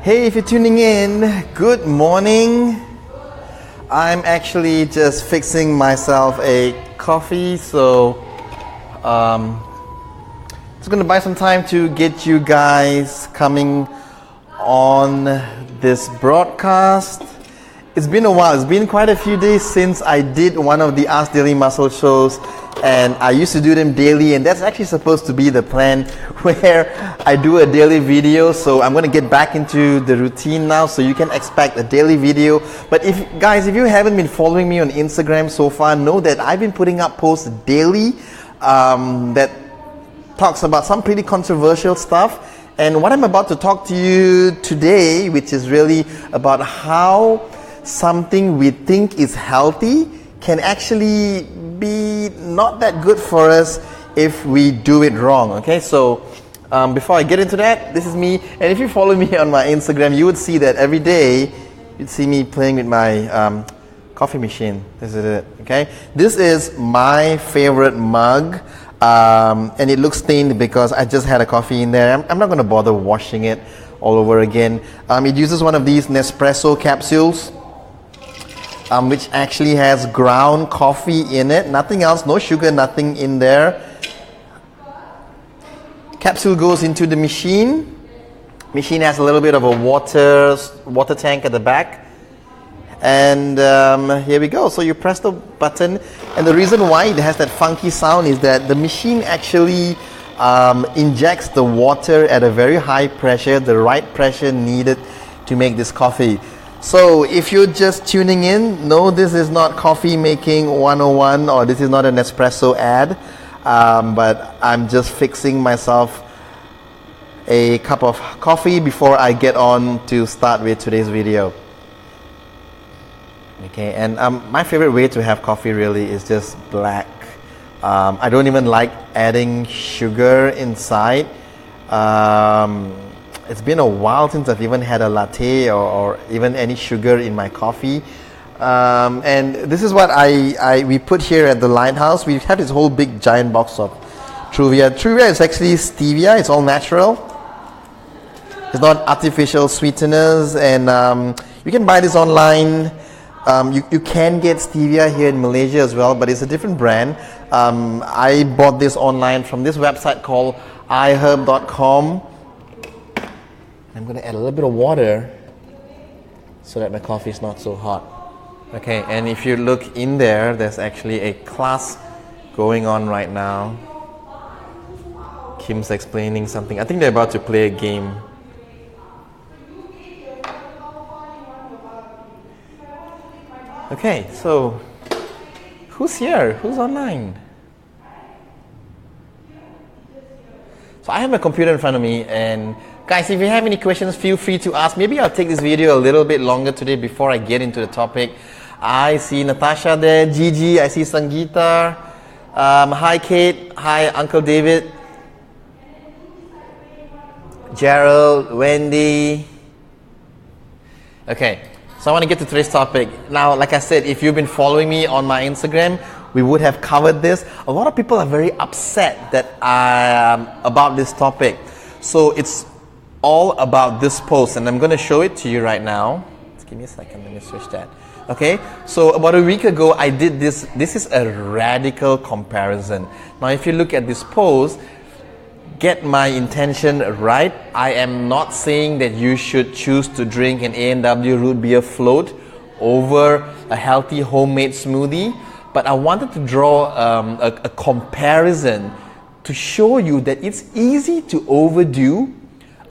Hey, if you're tuning in, good morning. I'm actually just fixing myself a coffee, so just gonna buy some time to get you guys coming on this broadcast. It's been a while. It's been quite a few days since I did one of the Ask Daily Muscle shows, and I used to do them daily, and that's actually supposed to be the plan where I do a daily video. So I'm going to get back into the routine now, so you can expect a daily video. But if you haven't been following me on Instagram so far, know that I've been putting up posts daily that talks about some pretty controversial stuff. And what I'm about to talk to you today, which is really about how something we think is healthy can actually be not that good for us if we do it wrong. Okay, so before I get into that, this is me, and if you follow me on my Instagram, you would see that every day you'd see me playing with my coffee machine. This is it. Okay, this is my favorite mug, and it looks stained because I just had a coffee in there. I'm not going to bother washing it all over again. It uses one of these Nespresso capsules, which actually has ground coffee in it, nothing else, no sugar, nothing in there. Capsule goes into the machine. Machine has a little bit of a water tank at the back, and here we go. So you press the button, and the reason why it has that funky sound is that the machine actually injects the water at a very high pressure, the right pressure needed to make this coffee. So if you're just tuning in, no, this is not coffee making 101, or this is not an espresso ad, but I'm just fixing myself a cup of coffee before I get on to start with today's video. Okay, and my favorite way to have coffee really is just black. I don't even like adding sugar inside. It's been a while since I've even had a latte or even any sugar in my coffee. And this is what we put here at the Lighthouse. We have this whole big giant box of Truvia. Truvia is actually stevia. It's all natural. It's not artificial sweeteners, and you can buy this online. You can get stevia here in Malaysia as well, but it's a different brand. I bought this online from this website called iherb.com. I'm going to add a little bit of water so that my coffee is not so hot. Okay, and if you look in there, there's actually a class going on right now. Kim's explaining something. I think they're about to play a game. Okay, so who's here? Who's online? So I have my computer in front of me, and guys, if you have any questions, feel free to ask. Maybe I'll take this video a little bit longer today before I get into the topic. I see Natasha there, Gigi, I see Sangeeta. Hi Kate, hi Uncle David, Gerald, Wendy. Okay, so I want to get to today's topic. Now, like I said, if you've been following me on my Instagram, we would have covered this. A lot of people are very upset that about this topic. So it's all about this post, and I'm going to show it to you right now. Just give me a second, let me switch that. Okay, so about a week ago I did this. This is a radical comparison. Now if you look at this post, get my intention right. I am not saying that you should choose to drink an A&W root beer float over a healthy homemade smoothie, but I wanted to draw a comparison to show you that it's easy to overdo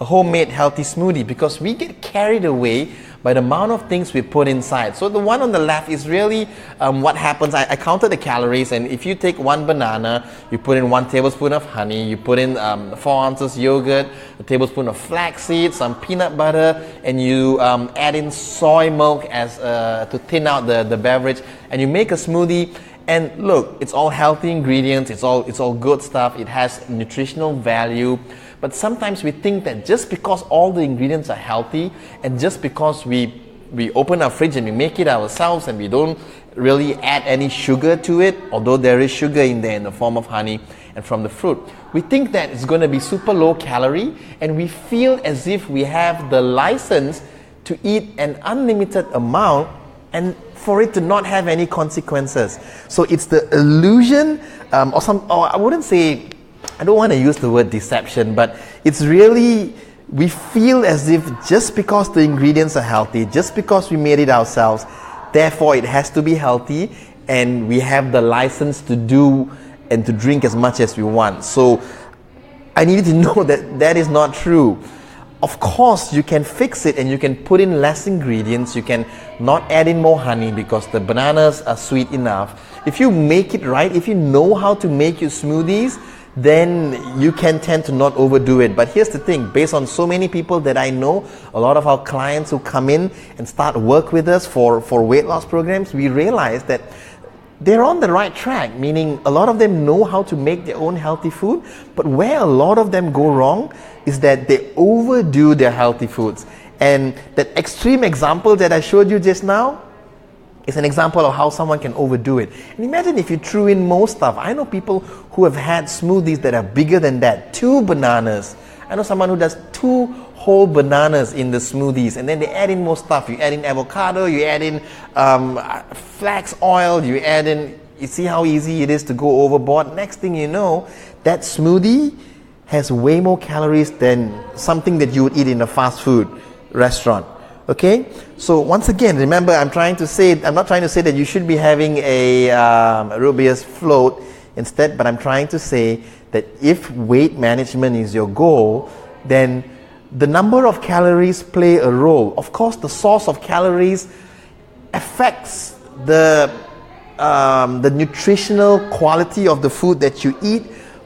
a homemade healthy smoothie because we get carried away by the amount of things we put inside. So the one on the left is really what happens. I counted the calories, and if you take one banana, you put in 1 tablespoon of honey, you put in 4 ounces yogurt, a tablespoon of flaxseed, some peanut butter, and you add in soy milk as to thin out the beverage, and you make a smoothie. And look, it's all healthy ingredients, it's all good stuff, it has nutritional value. But sometimes we think that just because all the ingredients are healthy, and just because we open our fridge and we make it ourselves, and we don't really add any sugar to it, although there is sugar in there in the form of honey and from the fruit. We think that it's going to be super low calorie, and we feel as if we have the license to eat an unlimited amount and for it to not have any consequences. So it's the illusion, or I wouldn't say, I don't want to use the word deception, but it's really, we feel as if just because the ingredients are healthy, just because we made it ourselves, therefore it has to be healthy, and we have the license to do and to drink as much as we want. So I need to know that that is not true. Of course, you can fix it and you can put in less ingredients. You can not add in more honey because the bananas are sweet enough. If you make it right, if you know how to make your smoothies, then you can tend to not overdo it. But here's the thing, based on so many people that I know, a lot of our clients who come in and start work with us for weight loss programs, we realize that they're on the right track, meaning a lot of them know how to make their own healthy food, but where a lot of them go wrong is that they overdo their healthy foods. And that extreme example that I showed you just now is an example of how someone can overdo it. And imagine if you threw in more stuff. I know people who have had smoothies that are bigger than that, 2 bananas. I know someone who does 2 whole bananas in the smoothies, and then they add in more stuff. You add in avocado, you add in flax oil, you add in, you see how easy it is to go overboard. Next thing you know, that smoothie has way more calories than something that you would eat in a fast food restaurant. Okay? So once again, remember, I'm not trying to say that you should be having a root beer's float instead, but I'm trying to say that if weight management is your goal, then the number of calories play a role. Of course, the source of calories affects the nutritional quality of the food that you eat.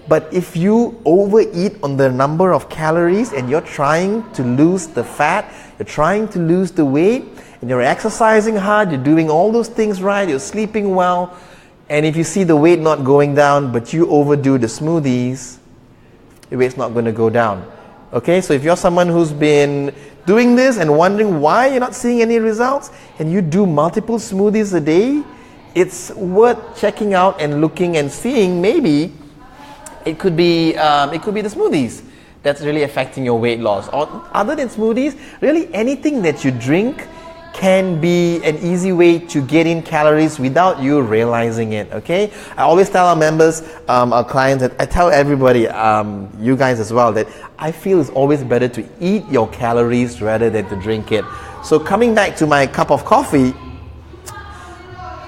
But if you overeat on the number of calories and you're trying to lose the fat, you're trying to lose the weight, and you're exercising hard, you're doing all those things right, you're sleeping well, and if you see the weight not going down, but you overdo the smoothies, the weight's not going to go down. Okay, so if you're someone who's been doing this and wondering why you're not seeing any results, and you do multiple smoothies a day, it's worth checking out and looking and seeing. Maybe it could be the smoothies that's really affecting your weight loss. Or other than smoothies, really anything that you drink can be an easy way to get in calories without you realizing it. Okay, I always tell our members, our clients, that I tell everybody, you guys as well, that I feel it's always better to eat your calories rather than to drink it. So coming back to my cup of coffee,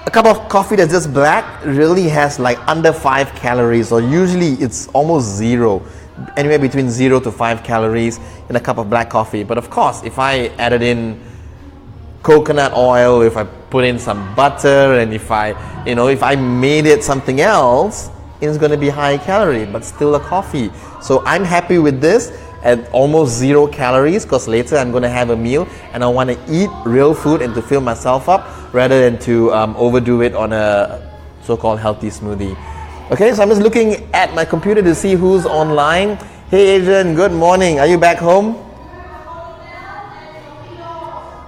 a cup of coffee that's just black really has like under 5 calories, or usually it's almost 0, anywhere between 0 to 5 calories in a cup of black coffee. But of course, if I added in coconut oil, if I put in some butter, and if I made it something else, it's going to be high calorie, but still a coffee. So I'm happy with this at almost 0 calories, because later I'm going to have a meal and I want to eat real food and to fill myself up rather than to overdo it on a so-called healthy smoothie. Okay, so I'm just looking at my computer to see who's online. Hey Adrian, good morning. Are you back home?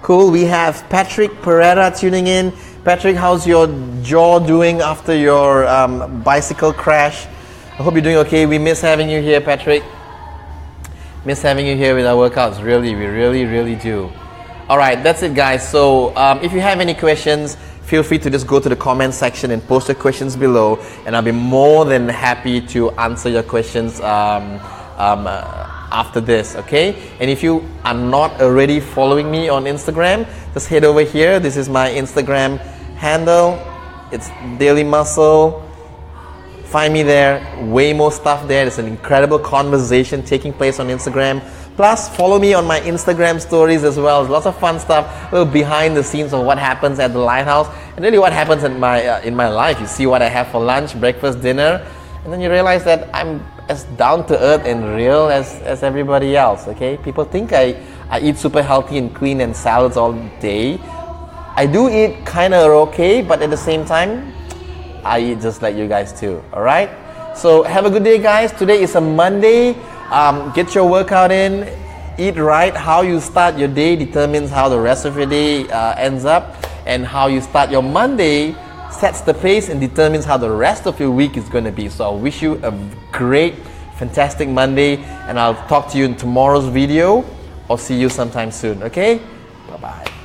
Cool. We have Patrick Pereira tuning in. Patrick, how's your jaw doing after your bicycle crash? I hope you're doing okay. We miss having you here, Patrick. Miss having you here with our workouts. Really, we really do. Alright, that's it guys. So if you have any questions, feel free to just go to the comment section and post your questions below, and I'll be more than happy to answer your questions after this, okay? And if you are not already following me on Instagram, just head over here. This is my Instagram handle. It's DailyMuscle. Find me there. Way more stuff there. There's an incredible conversation taking place on Instagram. Plus, follow me on my Instagram stories as well. There's lots of fun stuff, a little behind the scenes of what happens at the lighthouse, and really what happens in my life. You see what I have for lunch, breakfast, dinner, and then you realize that I'm as down to earth and real as everybody else. Okay, people think I eat super healthy and clean and salads all day. I do eat kind of okay, but at the same time, I eat just like you guys too. All right. So have a good day, guys. Today is a Monday. Get your workout in. Eat right. How you start your day determines how the rest of your day ends up. and how you start your Monday sets the pace and determines how the rest of your week is going to be. So I wish you a great, fantastic Monday, and I'll talk to you in tomorrow's video or see you sometime soon. Okay? Bye-bye.